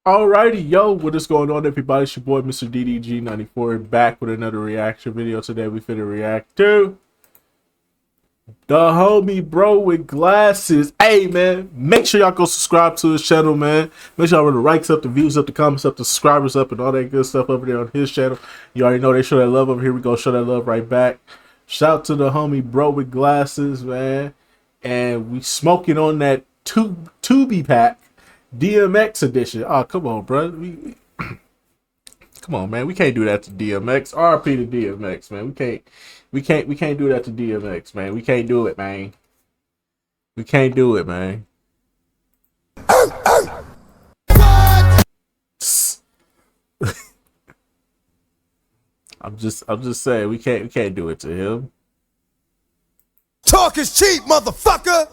Alrighty, yo, what is going on, everybody? It's your boy, Mr. DDG94, back with another reaction video. Today, we finna react to the homie bro with glasses. Hey, man, make sure y'all go subscribe to his channel, man. Make sure y'all run the likes up, the views up, the comments up, the subscribers up, and all that good stuff over there on his channel. You already know they show that love over here. We go show that love right back. Shout out to the homie bro with glasses, man. And we smoking on that Tubi pack. DMX edition. Oh, come on, bro. Come on, man. We can't do that to DMX. RP to DMX, man. We can't do that to DMX, man. We can't do it, man. We can't do it, man. I'm just saying we can't do it to him. Talk is cheap, motherfucker.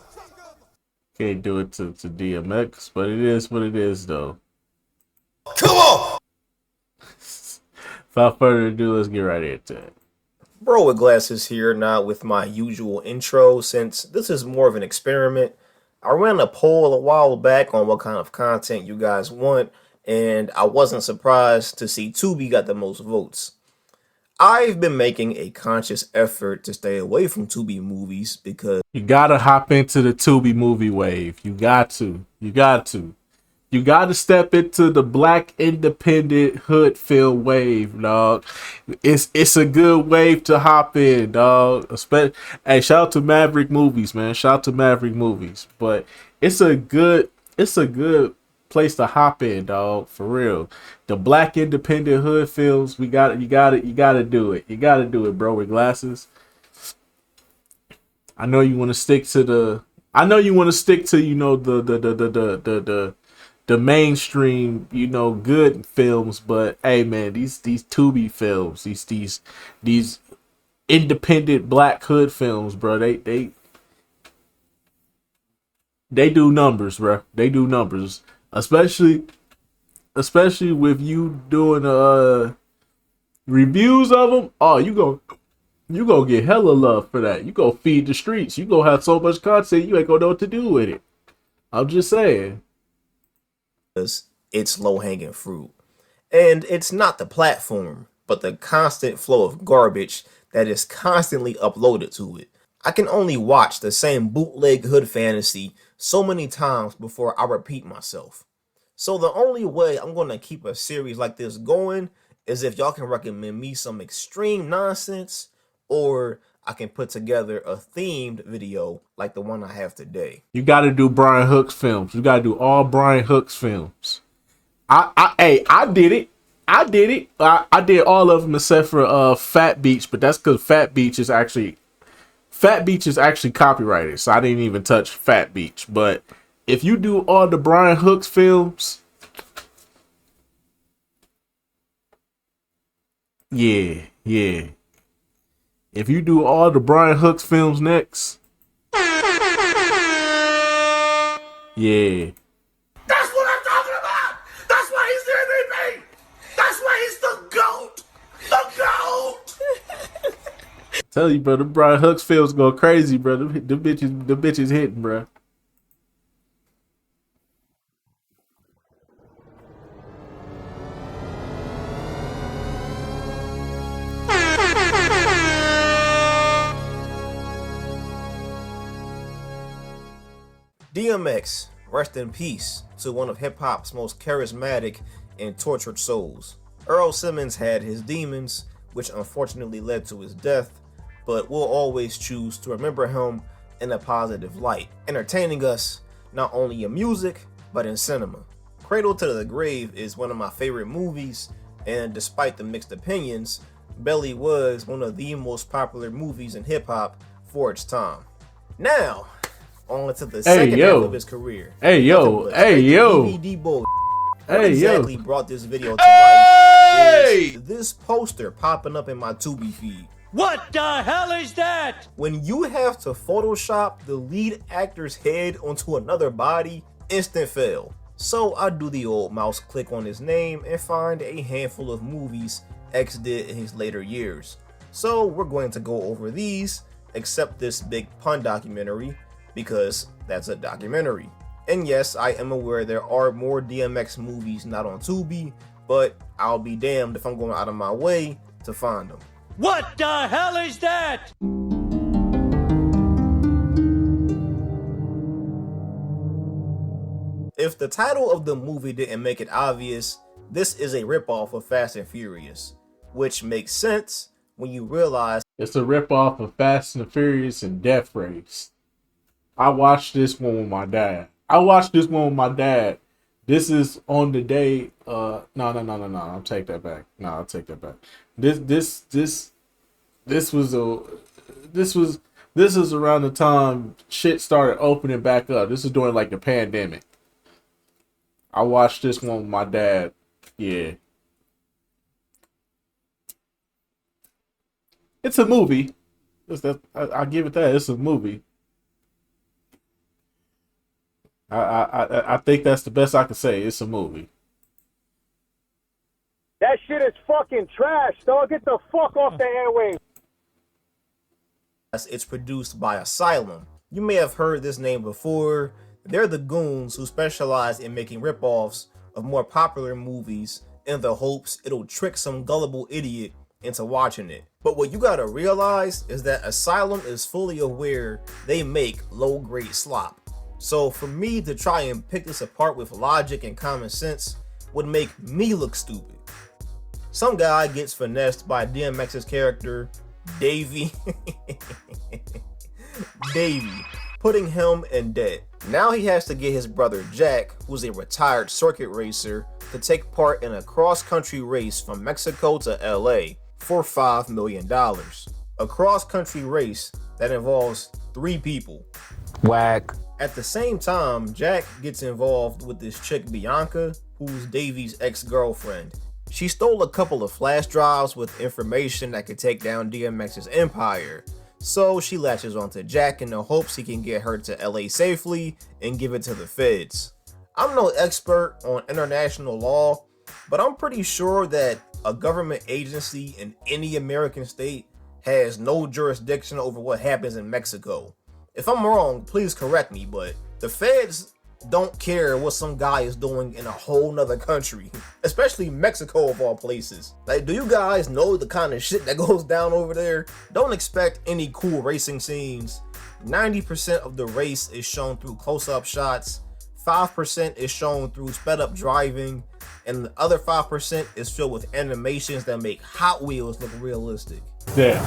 Can't do it to DMX, but it is what it is, though. Come on. Without further ado, let's get right into it. Bro with glasses here, not with my usual intro, since this is more of an experiment. I ran a poll a while back on what kind of content you guys want, and I wasn't surprised to see Tubi got the most votes. I've been making a conscious effort to stay away from Tubi movies because You gotta hop into the Tubi movie wave. You got to step into the black independent hood film wave, dog. It's a good wave to hop in, dog. Hey, shout out to Maverick Movies, man. Shout out to Maverick Movies. But it's a good place to hop in, dog. For real. The black independent hood films, you gotta do it. You gotta do it, bro, with glasses. I know you want to stick to the the mainstream, good films, but hey, man, these Tubi films, these independent black hood films, bro, they do numbers, bro. They do numbers, especially with you doing reviews of them. Oh, you gonna get hella love for that. You go feed the streets. You gonna have so much content you ain't gonna know what to do with it. I'm just saying. it's low-hanging fruit. And it's not the platform, but the constant flow of garbage that is constantly uploaded to it. I can only watch the same bootleg hood fantasy so many times before I repeat myself. So the only way I'm going to keep a series like this going is if y'all can recommend me some extreme nonsense, or I can put together a themed video like the one I have today. You got to do Brian Hooks films. You got to do all Brian Hooks films. I did it. I did all of them except for Fat Beach, but that's because Fat Beach is actually copyrighted, so I didn't even touch Fat Beach. But if you do all the Brian Hooks films, yeah. If you do all the Brian Hooks films next, yeah. That's what I'm talking about. That's why he's the MVP. That's why he's the GOAT. The GOAT. Tell you, bro, the Brian Hooks films go crazy, bro. The bitches hitting, bro. DMX, rest in peace to one of hip-hop's most charismatic and tortured souls. Earl Simmons had his demons, which unfortunately led to his death, but we'll always choose to remember him in a positive light, entertaining us not only in music, but in cinema. Cradle to the Grave is one of my favorite movies, and despite the mixed opinions, Belly was one of the most popular movies in hip-hop for its time. Now, on to the second half of his career. DVD boy. What exactly brought this video to life is this poster popping up in my Tubi feed. What the hell is that? When you have to Photoshop the lead actor's head onto another body, instant fail. So I do the old mouse click on his name and find a handful of movies X did in his later years. So we're going to go over these, except this big pun documentary, because that's a documentary. And yes, I am aware there are more DMX movies not on Tubi, but I'll be damned if I'm going out of my way to find them. What the hell is that? If the title of the movie didn't make it obvious, this is a ripoff of Fast and Furious, which makes sense when you realize It's a ripoff of Fast and the Furious and Death Race. I watched this one with my dad. This is on the day. No. I'll take that back. This is around the time shit started opening back up. This is during like the pandemic. I watched this one with my dad. Yeah. It's a movie. I give it that. It's a movie. I think that's the best I can say. It's a movie. That shit is fucking trash, dog. Get the fuck off the airwaves. it's produced by Asylum. You may have heard this name before. They're the goons who specialize in making ripoffs of more popular movies in the hopes it'll trick some gullible idiot into watching it. But what you gotta realize is that Asylum is fully aware they make low-grade slop. So for me to try and pick this apart with logic and common sense would make me look stupid. Some guy gets finessed by DMX's character, Davey, putting him in debt. Now he has to get his brother Jack, who's a retired circuit racer, to take part in a cross-country race from Mexico to LA for $5 million. A cross-country race that involves 3 people. Whack. At the same time, Jack gets involved with this chick Bianca, who's Davey's ex-girlfriend. She stole a couple of flash drives with information that could take down DMX's empire. So she latches onto Jack in the hopes he can get her to LA safely and give it to the feds. I'm no expert on international law, but I'm pretty sure that a government agency in any American state has no jurisdiction over what happens in Mexico. If I'm wrong, please correct me, but the feds don't care what some guy is doing in a whole nother country, especially Mexico of all places. Like, do you guys know the kind of shit that goes down over there? Don't expect any cool racing scenes. 90% of the race is shown through close-up shots, 5% is shown through sped-up driving, and the other 5% is filled with animations that make Hot Wheels look realistic. Yeah.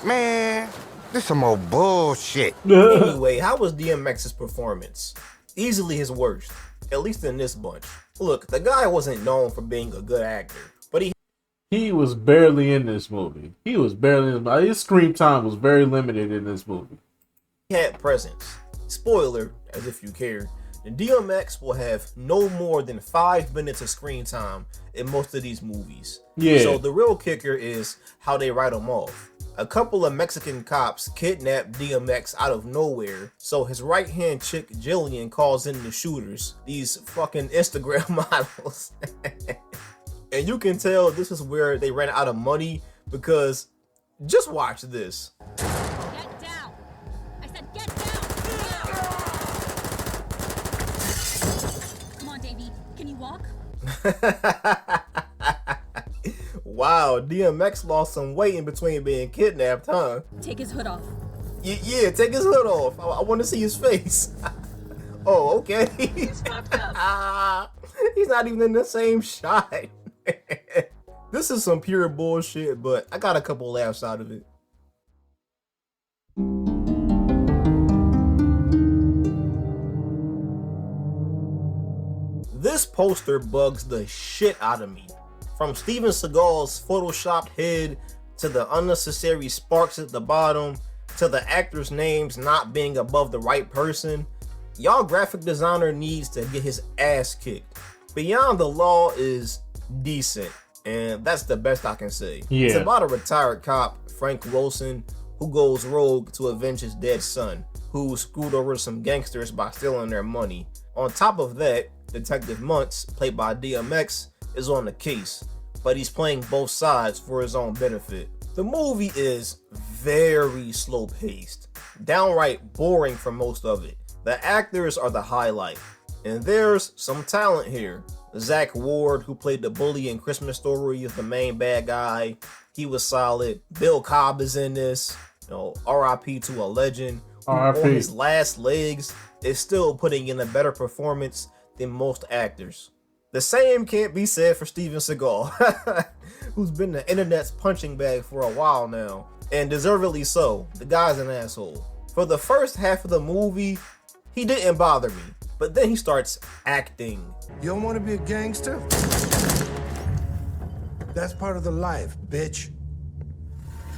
Man, this some more bullshit. Anyway, how was DMX's performance? Easily his worst, at least in this bunch. Look, the guy wasn't known for being a good actor, but he was barely in this movie. His screen time was very limited in this movie. he had presence. Spoiler, as if you care, the DMX will have no more than 5 minutes of screen time in most of these movies. Yeah. So the real kicker is how they write him off. A couple of Mexican cops kidnapped DMX out of nowhere, so his right-hand chick Jillian calls in the shooters, these fucking Instagram models. And you can tell this is where they ran out of money, because just watch this. Get down! I said get down! Come on, Davey. Can you walk? Wow, DMX lost some weight in between being kidnapped, huh? Take his hood off. Yeah, take his hood off. I want to see his face. Oh, okay. He's fucked up. He's not even in the same shot. This is some pure bullshit, but I got a couple laughs out of it. This poster bugs the shit out of me. From Steven Seagal's photoshopped head, to the unnecessary sparks at the bottom, to the actors' names not being above the right person, y'all graphic designer needs to get his ass kicked. Beyond the Law is decent, and that's the best I can say. Yeah. It's about a retired cop, Frank Wilson, who goes rogue to avenge his dead son, who screwed over some gangsters by stealing their money. On top of that, Detective Muntz, played by DMX, is on the case, but he's playing both sides for his own benefit. The movie is very slow paced. downright boring for most of it. The actors are the highlight, and there's some talent here. Zach Ward, who played the bully in Christmas Story, is the main bad guy. He was solid. Bill Cobb is in this. R.I.P. to a legend who on his last legs is still putting in a better performance than most actors. The same can't be said for Steven Seagal, who's been the internet's punching bag for a while now, and deservedly so. The guy's an asshole. For the first half of the movie, he didn't bother me, but then he starts acting. You don't want to be a gangster? That's part of the life, bitch.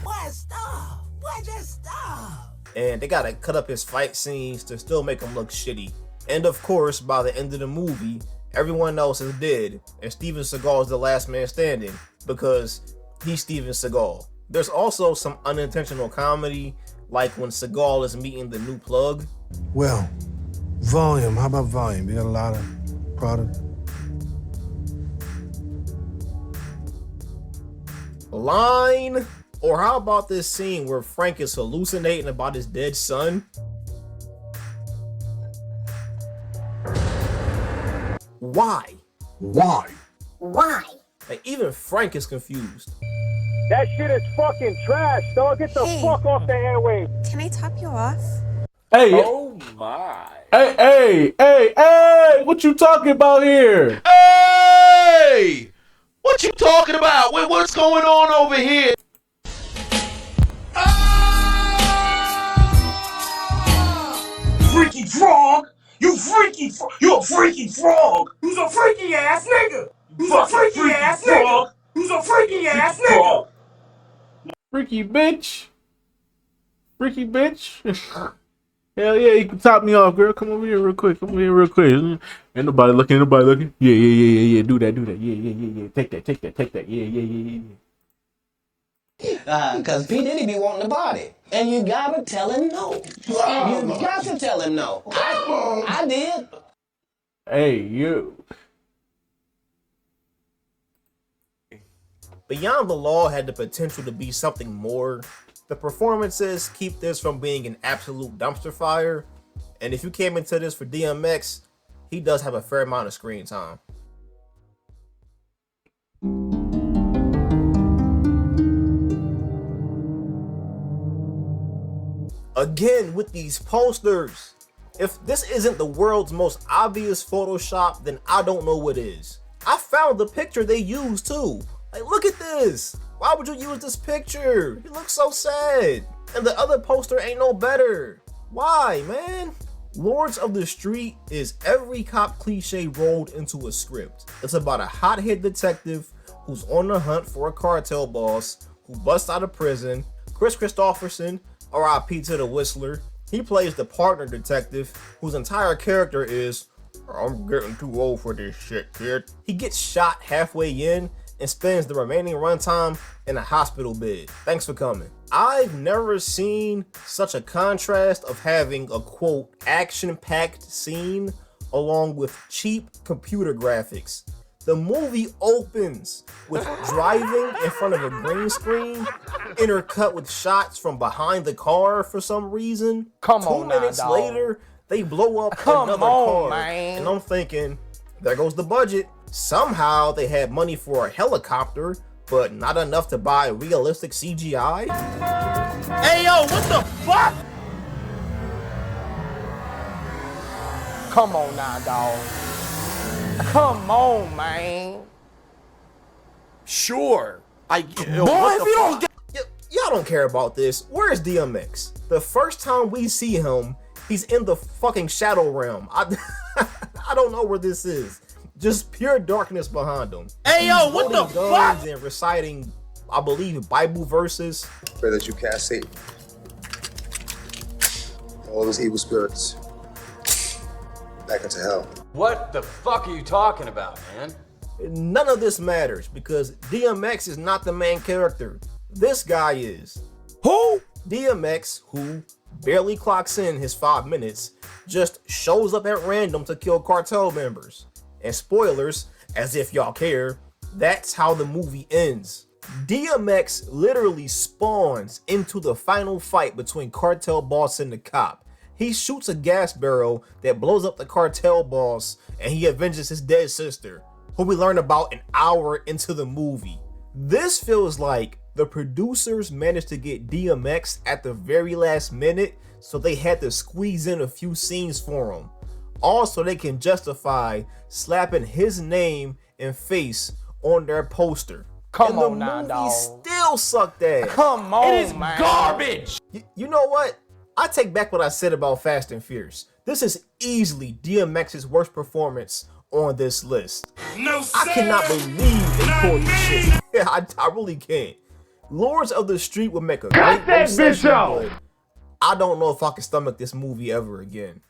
Why stop? Why just stop? And they gotta cut up his fight scenes to still make him look shitty. And of course, by the end of the movie, everyone else is dead, and Steven Seagal is the last man standing because he's Steven Seagal. There's also some unintentional comedy, like when Seagal is meeting the new plug. Well, volume. How about volume? You got a lot of product. Line. Or how about this scene where Frank is hallucinating about his dead son? Why? Why? Why? Like, even Frank is confused. That shit is fucking trash, dog. Get the fuck off the airwaves. Can I top you off? Hey. Oh my. Hey, what you talking about here? Hey! What you talking about? What's going on over here? Freaky frog! You a freaky frog! You's a freaky ass nigga! You's a freaky ass nigga! You's a freaky ass nigga! Freaky bitch. Hell yeah, you can top me off, girl. Come over here real quick. Ain't nobody looking. Yeah. Do that. Yeah. Take that. Yeah. Cause P. Diddy be wanting the body. And you gotta tell him no. You got to tell him no. I did. Hey, you. Beyond the Law had the potential to be something more. The performances keep this from being an absolute dumpster fire. And if you came into this for DMX, he does have a fair amount of screen time. Again with these posters. If this isn't the world's most obvious Photoshop, then I don't know what is. I found the picture they used too. Like, look at this. Why would you use this picture? He looks so sad. And the other poster ain't no better. Why, man? Lords of the Street is every cop cliche rolled into a script. It's about a hothead detective who's on the hunt for a cartel boss who busts out of prison. Chris Christopherson, R.I.P. to the Whistler, he plays the partner detective whose entire character is, I'm getting too old for this shit, kid. He gets shot halfway in and spends the remaining runtime in a hospital bed. Thanks for coming. I've never seen such a contrast of having a quote action-packed scene along with cheap computer graphics. The movie opens with driving in front of a green screen, intercut with shots from behind the car for some reason. Come 2 on now, minutes dog. later, they blow up Come another on, car. man. And I'm thinking, there goes the budget. Somehow they had money for a helicopter, but not enough to buy realistic CGI. Hey yo, what the fuck? Come on now, dog. Come on, man. Sure. Boy, if you don't get Y'all don't care about this. Where's DMX? The first time we see him, he's in the fucking shadow realm. I don't know where this is. Just pure darkness behind him. Hey yo, He's what the holding guns fuck? and reciting, I believe, Bible verses. Pray that you cast Satan, all those evil spirits, back into hell. What the fuck are you talking about, man? None of this matters because DMX is not the main character. This guy is. Who? DMX, who barely clocks in his 5 minutes, just shows up at random to kill cartel members. And spoilers, as if y'all care, that's how the movie ends. DMX literally spawns into the final fight between cartel boss and the cop. He shoots a gas barrel that blows up the cartel boss, and he avenges his dead sister, who we learn about an hour into the movie. This feels like the producers managed to get DMX at the very last minute, so they had to squeeze in a few scenes for him. Also, they can justify slapping his name and face on their poster. Come and on the now, movie dog. still sucked ass. Come on, It is man. garbage! You know what? I take back what I said about Fast and Furious. This is easily DMX's worst performance on this list. No, sir. I cannot believe they pulled this shit. Yeah, I really can't. Lords of the Street would make a great that obsession, bitch out. but I don't know if I can stomach this movie ever again.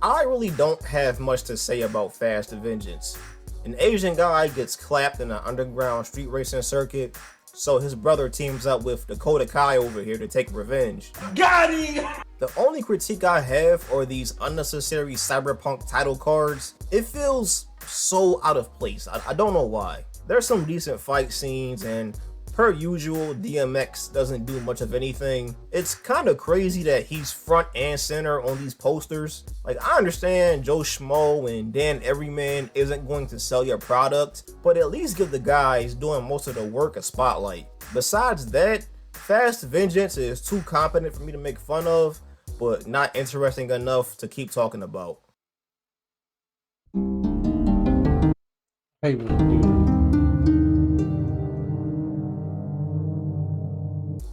I really don't have much to say about Fast and Vengeance. An Asian guy gets clapped in an underground street racing circuit, so his brother teams up with Dakota Kai over here to take revenge. Got him. The only critique I have are these unnecessary cyberpunk title cards. It feels so out of place. I don't know why. There's some decent fight scenes, and per usual, DMX doesn't do much of anything. It's kind of crazy that he's front and center on these posters. Like, I understand Joe Schmo and Dan Everyman isn't going to sell your product, but at least give the guys doing most of the work a spotlight. Besides that, Fast Vengeance is too competent for me to make fun of, but not interesting enough to keep talking about. Hey, dude.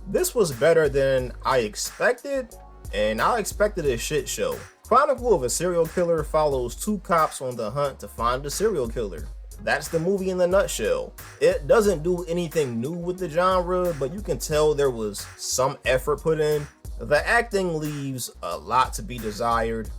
This was better than I expected, and I expected a shit show. Chronicle of a Serial Killer follows two cops on the hunt to find the serial killer. That's the movie in a nutshell. It doesn't do anything new with the genre, but you can tell there was some effort put in. The acting leaves a lot to be desired.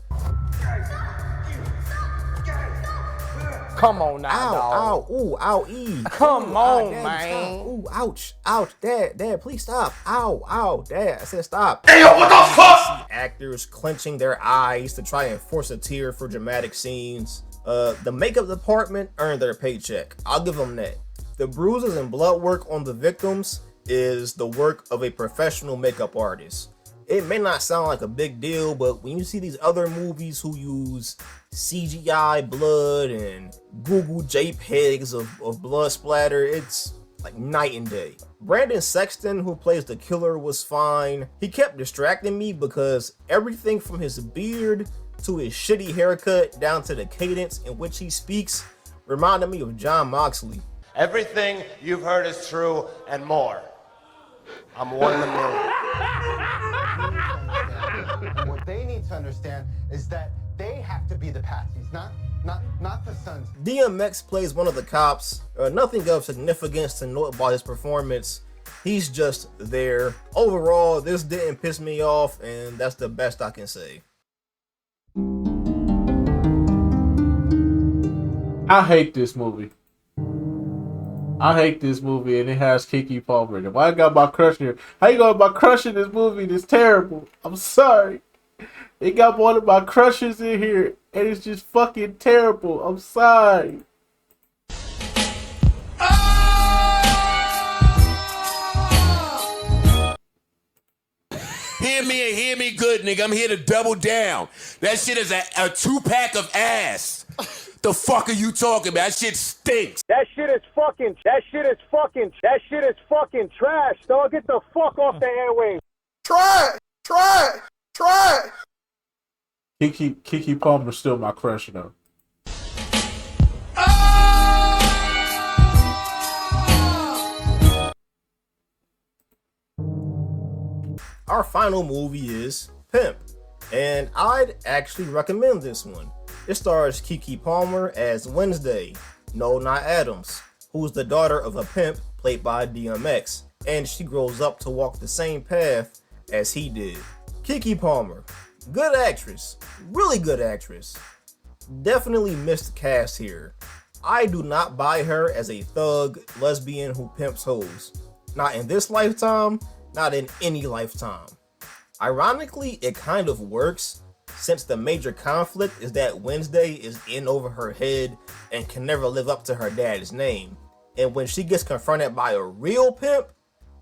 Come on now, Ow, dog. ow, ooh, ow, ee. Come Ooh, on, Dad, man. stop. Ooh, ouch, ouch, Dad, please stop. Ow, ow, Dad, I said stop. Hey, yo, what the fuck? Actors clenching their eyes to try and force a tear for dramatic scenes. The makeup department earned their paycheck. I'll give them that. The bruises and blood work on the victims is the work of a professional makeup artist. It may not sound like a big deal, but when you see these other movies who use CGI blood and Google JPEGs of blood splatter, it's like night and day. Brandon Sexton, who plays the killer, was fine. He kept distracting me because everything from his beard to his shitty haircut down to the cadence in which he speaks reminded me of John Moxley. Everything you've heard is true and more. I'm one in a million. What they need to understand is that they have to be the patsies, not the sons. DMX plays one of the cops. Nothing of significance to note about his performance. He's just there. Overall, this didn't piss me off, and that's the best I can say. I hate this movie. I hate this movie, and it has Keke Palmer. And why I got my crush here? How you going about crushing this movie? It's terrible. I'm sorry. It got one of my crushes in here, and it's just fucking terrible. I'm sorry. Hear me good, nigga. I'm here to double down. That shit is a 2-pack of ass. The fuck are you talking about? That shit stinks. That shit is fucking trash, dog. Get the fuck off the airwaves. Try it. Keke Palmer's still my crush, though. Our final movie is Pimp, and I'd actually recommend this one. It stars Keke Palmer as Wednesday, no, not Adams, who's the daughter of a pimp played by DMX, and she grows up to walk the same path as he did. Keke Palmer, good actress, really good actress. Definitely missed cast here. I do not buy her as a thug lesbian who pimps hoes. Not in this lifetime, not in any lifetime. Ironically, it kind of works. since the major conflict is that Wednesday is in over her head and can never live up to her dad's name. And when she gets confronted by a real pimp,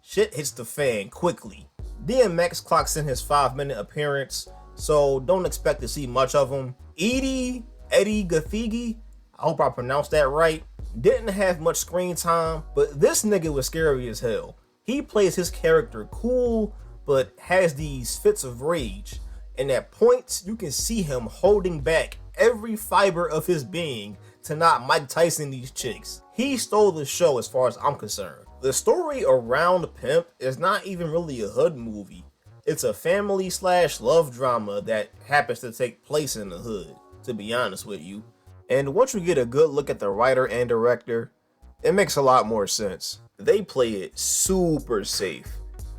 shit hits the fan quickly. DMX clocks in his 5-minute appearance, so don't expect to see much of him. Eddie Gathigi, I hope I pronounced that right, didn't have much screen time, but this nigga was scary as hell. He plays his character cool, but has these fits of rage, and at points you can see him holding back every fiber of his being to not Mike Tyson these chicks. He stole the show as far as I'm concerned. The story around Pimp is not even really a hood movie. It's a family / love drama that happens to take place in the hood, to be honest with you. And once you get a good look at the writer and director, it makes a lot more sense. They play it super safe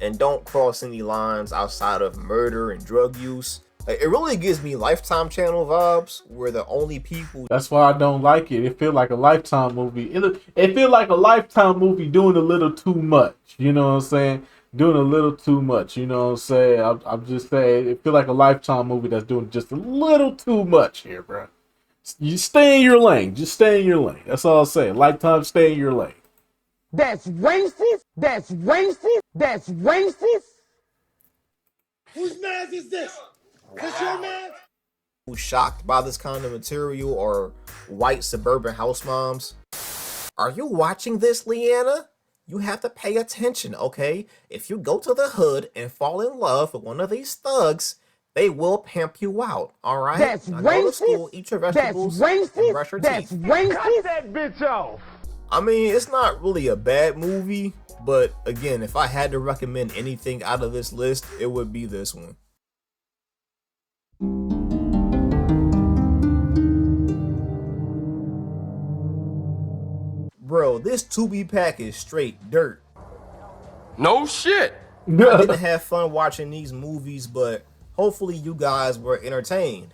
and don't cross any lines outside of murder and drug use. Like, it really gives me Lifetime Channel vibes, where the only people... That's why I don't like it. It feels like a Lifetime movie. It feels like a Lifetime movie doing a little too much. You know what I'm saying? Doing a little too much. You know what I'm saying? I'm just saying, it feels like a Lifetime movie that's doing just a little too much here, bro. You stay in your lane. Just stay in your lane. That's all I'm saying. Lifetime, stay in your lane. That's racist. That's racist. That's racist. Whose man is this? This your man? Who's shocked by this kind of material are white suburban house moms. Are you watching this, Leanna? You have to pay attention, okay? If you go to the hood and fall in love with one of these thugs, they will pimp you out, all right? That's now racist. Go to school, eat your vegetables, and brush your That's teeth. racist. Cut that bitch off. I mean, it's not really a bad movie, but again, if I had to recommend anything out of this list, it would be this one. Bro, this Tubi pack is straight dirt. No shit. I didn't have fun watching these movies, but hopefully you guys were entertained.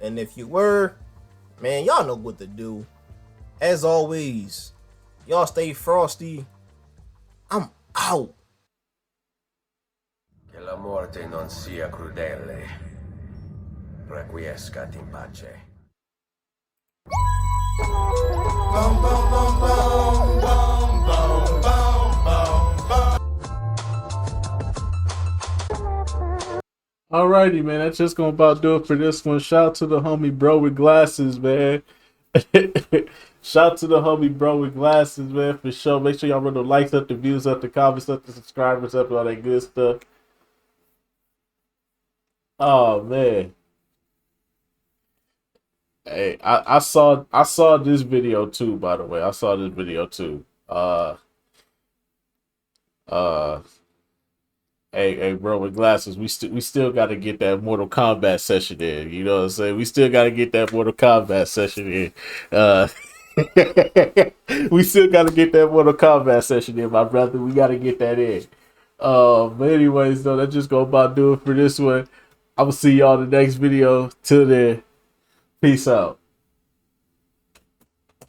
And if you were, man, y'all know what to do. As always, y'all stay frosty. I'm out. Che la morte non sia crudele. Requiescat in pace. Alrighty, man. That's just gonna about do it for this one. Shout out to the homie bro with glasses, man. Shout out to the homie bro with glasses, man, for sure. Make sure y'all run the likes up, the views up, the comments up, the subscribers up, all that good stuff. Oh man. Hey, I saw this video too, by the way. I saw this video too. Hey, bro, with glasses, we still got to get that Mortal Kombat session in. You know what I'm saying? We still got to get that Mortal Kombat session in. We still got to get that Mortal Kombat session in, my brother. We got to get that in. But anyways, though, that's just gonna about do it for this one. I will see y'all in the next video. Till then, peace out.